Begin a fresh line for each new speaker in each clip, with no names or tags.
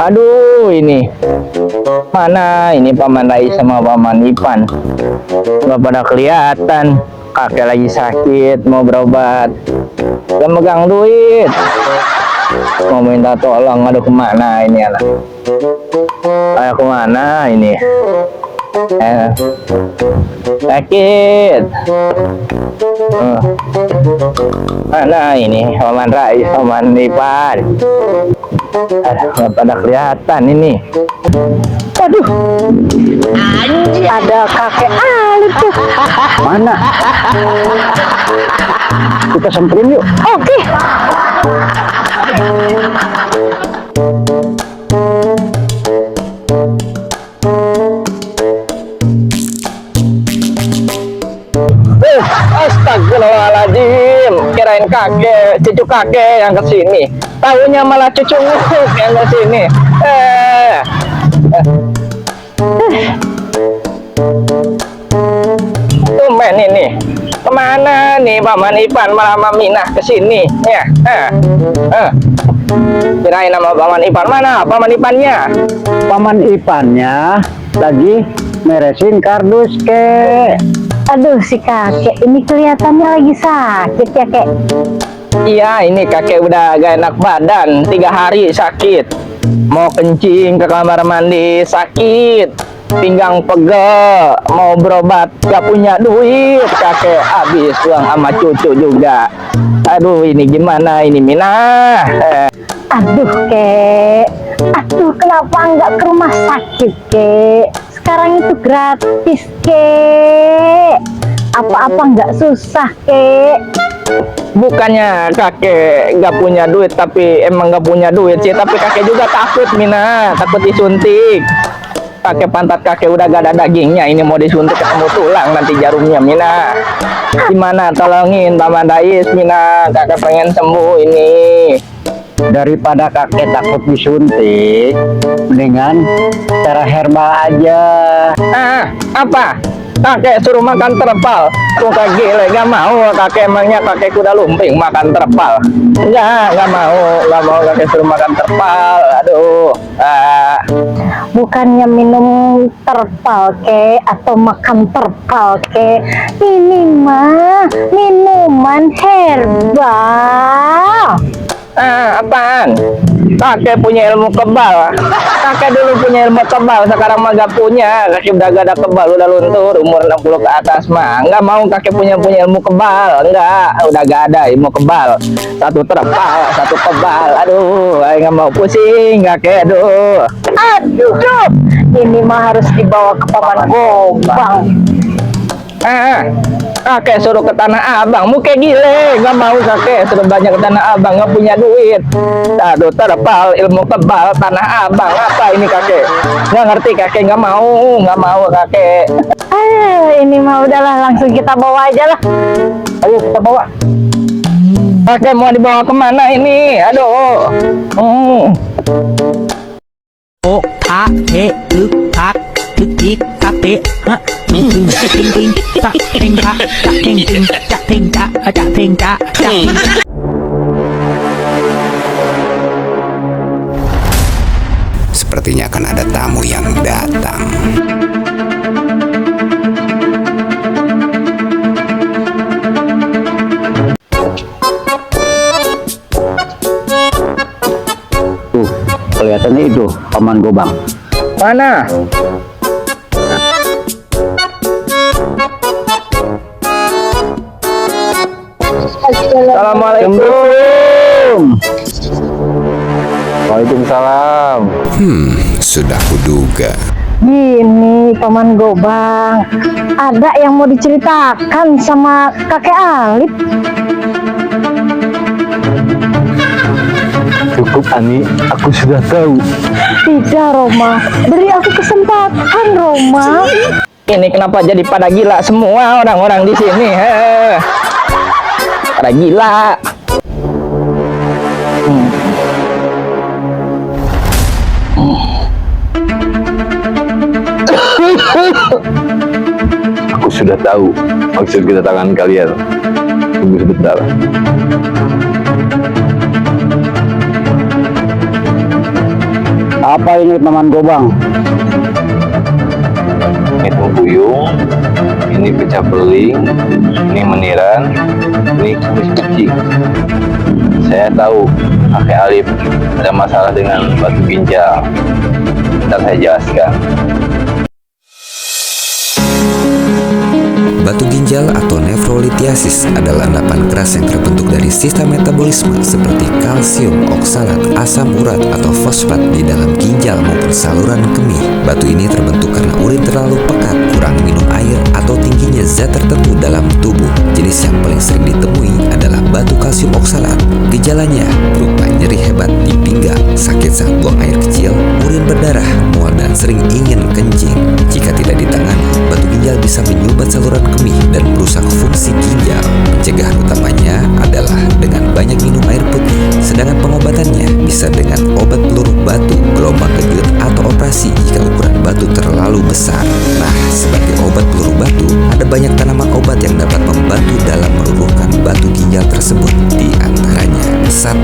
Aduh, ini mana ini Paman Rais sama Paman Ipan nggak pada kelihatan. Kakek lagi sakit mau berobat, gak megang duit, mau minta tolong. Aduh, kemana ini anak? Ayo kemana ini? Sakit. Mana ini Paman Rais, Paman Ipan? Nggak pada kelihatan ini. Waduh, ada kakek Alif tuh. Mana? Kita samperin yuk. Oke. Astagfirullahaladzim, kirain kakek, cucu kakek yang kesini, tahunya malah cucu nguk yang kesini. Tumben ini, kemana nih Paman Ipan malah Maminah kesini ya? Kirain nama Paman Ipan, mana Paman Ipannya?
Paman Ipannya lagi meresin kardus, kek.
Aduh, si kakek ini kelihatannya lagi sakit ya, kek.
Iya, ini kakek udah gak enak badan, 3 hari sakit. Mau kencing ke kamar mandi sakit, pinggang pegel, mau berobat gak punya duit. Kakek habis uang sama cucu juga. Aduh, ini gimana ini Minah?
Aduh, kek. Aduh, kenapa nggak ke rumah sakit, kek? Sekarang itu gratis, kek. Apa-apa nggak susah, kek.
Bukannya kakek nggak punya duit, tapi emang nggak punya duit sih. Tapi kakek juga takut Mina, takut disuntik. Kakek pantat kakek udah gak ada dagingnya, ini mau disuntik ketemu tulang nanti jarumnya Mina. Gimana, tolongin Paman Rais Mina, kakek pengen sembuh ini.
Daripada kakek takut disuntik, mendingan cara herbal aja.
Apa? Kakek suruh makan terpal. Muka gile, gak mau kakek, emangnya kakek kuda lumping makan terpal? Gak mau kakek suruh makan terpal. Aduh.
Bukannya minum terpal, kek, atau makan terpal, kek. Ini mah minuman herbal.
Apaan? Kakek punya ilmu kebal. Kakek dulu punya ilmu kebal, sekarang mah gak punya. Kakek udah gak ada kebal, udah luntur, umur 60 ke atas mah. Nggak mau kakek punya ilmu kebal. Enggak, udah gak ada ilmu kebal. Satu terpal, satu kebal. Aduh, nggak mau, pusing kakek. Aduh.
Ini mah harus dibawa ke Paman Gobang.
Kakek suruh ke Tanah Abang, muka gile, nggak mau kakek suruh banyak ke Tanah Abang, nggak punya duit. Aduh, terpal, ilmu kebal, Tanah Abang, apa ini kakek? Nggak ngerti kakek, nggak mau kakek.
Ini mah udahlah, langsung kita bawa aja lah.
Ayo kita bawa. Kakek mau dibawa kemana ini? Aduh.
O A E U A Tik Tate ha ting ting tak ting tak ting ting tak ting tak ting tak.
Sepertinya akan ada tamu yang datang.
Kelihatannya itu Paman Gobang.
Mana? Assalamualaikum.
Waalaikumsalam.
Sudah kuduga.
Gini, Paman Gobang, ada yang mau diceritakan sama kakek Alip.
Cukup Ani, aku sudah tahu.
Tidak, Roma. Beri aku kesempatan, Roma.
Ini kenapa jadi pada gila semua orang-orang di sini? Pada gila.
Aku sudah tahu maksud kedatangan kalian. Tunggu sebentar.
Apa ini Paman Gobang?
Ini Tempuyung, ini pecah beling, ini meniran, ini kumis kucing. Saya tahu kakek Alip ada masalah dengan batu ginjal. Ntar saya jelaskan.
Batu ginjal atau nefrolitiasis adalah endapan keras yang terbentuk dari sistem metabolisme seperti kalsium, oksalat, asam urat, atau fosfat di dalam ginjal maupun saluran kemih. Batu ini terbentuk karena urin terlalu pekat, kurang minum air, atau tingginya zat tertentu dalam tubuh. Jenis yang paling sering ditemui adalah batu kalsium oksalat. Gejalanya berupa nyeri hebat di pinggang, sakit saat buang air kecil, urin berdarah, mual, dan sering ingin kencing. Jika tidak ditangani, batu ginjal bisa menyumbat saluran kemih dan merusak fungsi ginjal. Pencegahan utamanya adalah dengan banyak minum air putih, sedangkan pengobatannya bisa dengan obat peluru batu, gelombang kejut, atau operasi jika ukuran batu terlalu besar. Nah, sebagai obat peluru batu, ada banyak tanaman obat yang dapat membantu dalam meluluhkan batu ginjal tersebut. Di antaranya 1.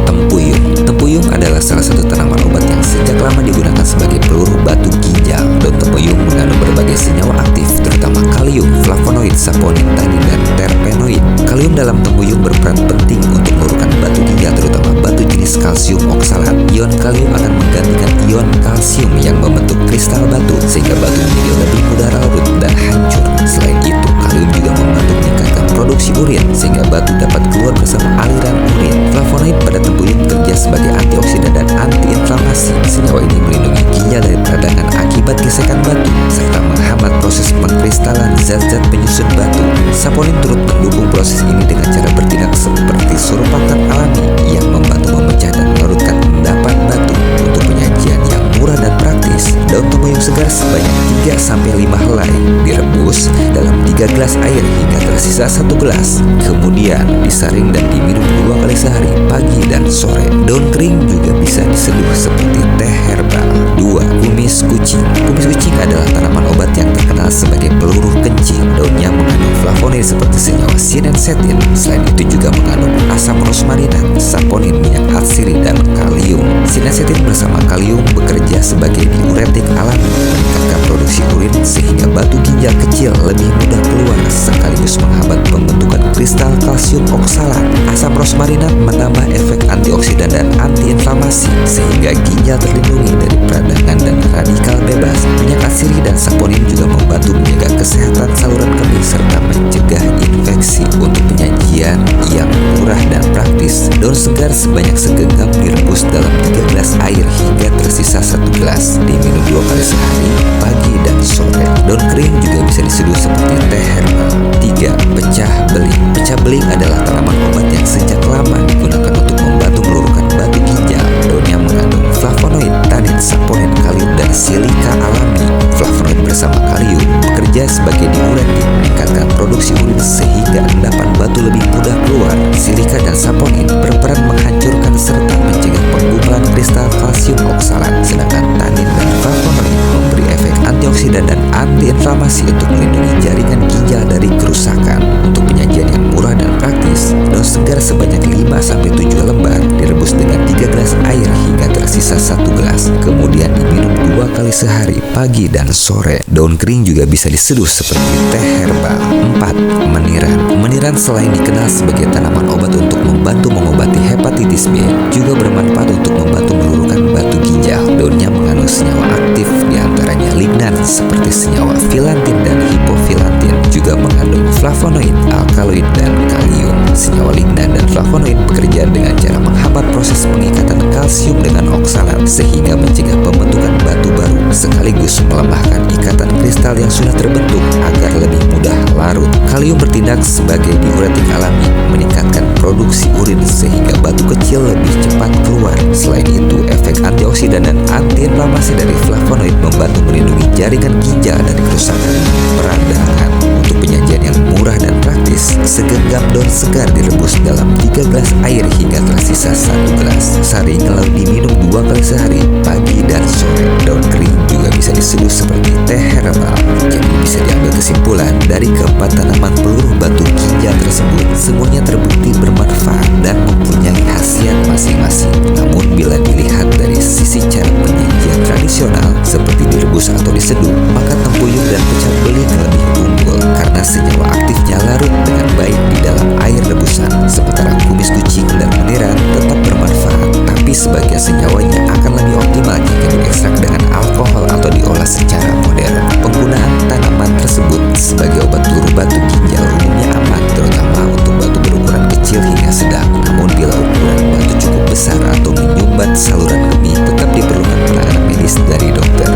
Tempuyung. Tempuyung adalah salah satu tanaman obat yang sejak lama digunakan sebagai peluru batu ginjal. Daun tempuyung mengandung berbagai senyawa aktif, terutama kalium, flavonoid, saponin, tanin, dan terpenoid. Kalium dalam tempuyung berperan penting untuk meluluhkan batu ginjal, terutama batu jenis kalsium oksalat. Ion kalium akan menggantikan ion kalsium yang membentuk kristal batu, sehingga batu menjadi lebih mudah larut dan hancur. Selain itu, kalium juga membantu meningkatkan produksi urin, sehingga batu dapat keluar bersama aliran urin. Flavonoid pada tempuyung bekerja sebagai antioksidan dan antiinflamasi. Senyawa ini melindungi ginjal dari peradangan akibat gesekan batu, serta menghambat proses pengkristalan zat-zat penyusun batu. Saponin turut mendukung proses ini dengan cara bertindak seperti surfaktan alami yang membantu memecah dan melarutkan endapan batu. Untuk penyajian yang murah dan praktis, daun tempuyung segar sebanyak 3-5 helai direbus dalam 3 gelas air hingga tersisa 1 gelas. Kemudian disaring dan diminum 2 kali sehari, pagi dan sore. Daun kering juga bisa diseduh seperti teh herbal. 2. Kumis kucing. Kumis kucing adalah tanaman obat yang terkenal sebagai peluru kencing. Daunnya mengandung flavonoid seperti senyawa sinensetin. Selain itu juga mengandung asam rosmarinan, saponin, minyak atsiri, dan kalium. Sinensetin bersama kalium bekerja sebagai diuretik alami, meningkatkan produksi urin sehingga batu ginjal kecil lebih mudah keluar, sekaligus menghambat pembentukan kristal kalsium oksalat. Asam rosmarinan menambah efek antioksidan dan antiinflamasi, sehingga ginjal terlindungi dari peradangan dan radikal bebas. Minyak atsiri dan saponin juga membantu menjaga kesehatan saluran kemih serta mencegah infeksi. Untuk penyajian yang murah dan praktis, daun segar sebanyak segenggam direbus dalam 3 gelas air hingga tersisa 1 gelas. Diminum 2 kali sehari, pagi dan sore. Daun kering juga bisa diseduh seperti teh herbal. 3. Pecah beling. Pecah beling adalah tanaman obat yang sejak lama digunakan untuk membantu meluluhkan batu ginjal. Daunnya mengandung flavonoid, tanin, saponin, kalium, dan silika alami. Flavonoid bersama kalium bekerja sebagai diuretik, meningkatkan produksi urin sehingga endapan batu lebih mudah keluar. Silika dan saponin berperan menghancurkan serta mencegah penggumpalan kristal kalsium oksalat, sedangkan tanin dan flavonoid memberi efek antioksidan dan antiinflamasi untuk melindungi jaringan ginjal dari kerusakan. Untuk penyajian yang murah dan praktis, daun segar sebanyak 5-7 lembar direbus dengan 3 gelas air hingga tersisa 1 gelas. Kemudian diminum 2 kali sehari, pagi dan sore. Daun kering juga bisa diseduh seperti teh herbal. 4. Meniran. Meniran selain dikenal sebagai tanaman obat untuk membantu mengobati hepatitis B, juga bermanfaat untuk membantu meluluhkan batu ginjal. Daunnya mengandung senyawa aktif, diantaranya lignan seperti senyawa filantin dan hipofilantin, juga mengandung flavonoid, alkaloid, dan kalium. Senyawa lignan dan flavonoid bekerja dengan cara menghambat proses pengikatan kalsium dengan oksalat, sehingga mencegah pembentukan batu baru, sekaligus melemahkan ikatan kristal yang sudah terbentuk agar lebih mudah larut. Kalium bertindak sebagai diuretik alami, meningkatkan produksi urin sehingga batu kecil lebih cepat keluar. Selain itu, efek antioksidan dan antiinflamasi dari flavonoid membantu melindungi jaringan ginjal dari kerusakan peradangan. Untuk penyajian yang murah dan praktis, segenggam daun segar direbus dalam 3 gelas air hingga tersisa 1 gelas. Saring lalu diminum 2 kali sehari, pagi dan sore. Daun kering juga bisa diseduh seperti teh herbal. Jadi bisa diambil kesimpulan dari keempat tanaman peluru batu ginjal tersebut, semuanya terbukti bermanfaat dan mempunyai khasiat masing-masing. Namun bila dilihat dari sisi cara penyajian tradisional seperti direbus atau diseduh, maka tempuyung dan pecah beling lebih unggul karena senyawa aktifnya larut dengan baik di dalam air rebusan. Sementara kumis kucing dan meniran tetap bermanfaat, tapi sebagian senyawanya akan lebih optimal jika diekstrak dengan alkohol atau diolah secara modern. Penggunaan tanaman tersebut sebagai obat peluru batu ginjal umumnya aman, terutama untuk batu berukuran kecil hingga sedang. Namun bila ukuran batu cukup besar atau menyumbat saluran kemih, tetap diperlukan penanganan medis dari dokter.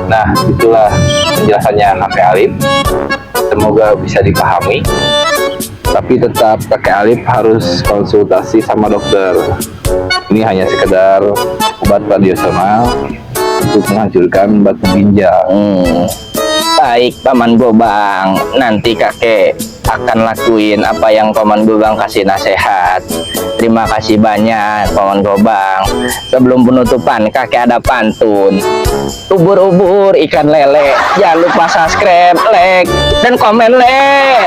Nah, itulah penjelasannya kakek Alif. Semoga bisa dipahami. Tapi tetap kakek Alif harus konsultasi sama dokter. Ini hanya sekedar obat tradisional untuk menghancurkan batu ginjal.
Baik Paman Gobang, nanti kakek akan lakuin apa yang Paman Gobang kasih nasihat. Terima kasih banyak Paman Gobang. Sebelum penutupan kakek ada pantun. Ubur-ubur ikan lele, jangan lupa subscribe, like, dan komen, le.